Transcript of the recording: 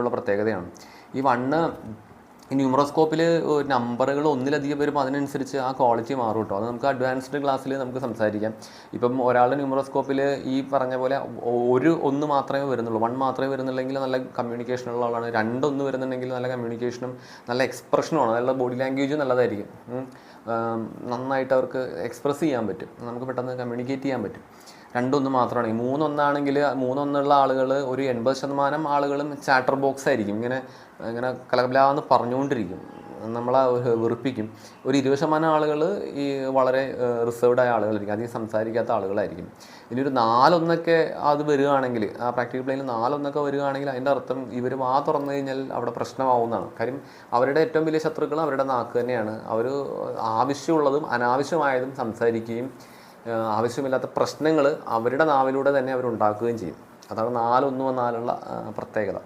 ഉള്ള പ്രത്യേകതയാണ്. ഈ വണ്ണ് ഈ ന്യൂമറോസ്കോപ്പിൽ നമ്പറുകൾ ഒന്നിലധികം വരുമ്പോൾ അതിനനുസരിച്ച് ആ ക്വാളിറ്റി മാറും കേട്ടോ. അത് നമുക്ക് അഡ്വാൻസ്ഡ് ക്ലാസ്സിൽ നമുക്ക് സംസാരിക്കാം. ഇപ്പം ഒരാളുടെ ന്യൂമറോസ്കോപ്പിൽ ഈ പറഞ്ഞ പോലെ ഒന്ന് മാത്രമേ വരുന്നുള്ളൂ, 1 മാത്രമേ വരുന്നുള്ളെങ്കിൽ നല്ല കമ്മ്യൂണിക്കേഷനുള്ള ആളാണ്. 2 വരുന്നുണ്ടെങ്കിൽ നല്ല കമ്മ്യൂണിക്കേഷനും നല്ല എക്സ്പ്രഷനുമാണ്, നല്ല ബോഡി ലാംഗ്വേജും നല്ലതായിരിക്കും. നന്നായിട്ട് അവർക്ക് എക്സ്പ്രസ് ചെയ്യാൻ പറ്റും, നമുക്ക് പെട്ടെന്ന് കമ്മ്യൂണിക്കേറ്റ് ചെയ്യാൻ പറ്റും. 2 മാത്രമാണ്. 3 3 ആളുകൾ ഒരു 80% ആളുകളും ചാറ്റർ ബോക്സ് ആയിരിക്കും. ഇങ്ങനെ കലകലാന്ന് പറഞ്ഞുകൊണ്ടിരിക്കും, നമ്മളെ വെറുപ്പിക്കും. ഒരു 20% ആളുകൾ ഈ വളരെ റിസർവ്ഡായ ആളുകളായിരിക്കും, അധികം സംസാരിക്കാത്ത ആളുകളായിരിക്കും. ഇനി ഒരു 4 അത് വരികയാണെങ്കിൽ, ആ പ്രാക്ടിക്കൽ പ്ലെയിനിൽ 4 വരികയാണെങ്കിൽ അതിൻ്റെ അർത്ഥം ഇവർ വാ തുറന്നു കഴിഞ്ഞാൽ അവിടെ പ്രശ്നമാവുന്നതാണ്. കാര്യം അവരുടെ ഏറ്റവും വലിയ ശത്രുക്കൾ അവരുടെ നാക്ക് തന്നെയാണ്. അവർ ആവശ്യമുള്ളതും അനാവശ്യമായതും സംസാരിക്കുകയും ആവശ്യമില്ലാത്ത പ്രശ്നങ്ങൾ അവരുടെ നാവിലൂടെ തന്നെ അവരുണ്ടാക്കുകയും ചെയ്യും. അതാണ് 4-1 വന്നാലുള്ള പ്രത്യേകത.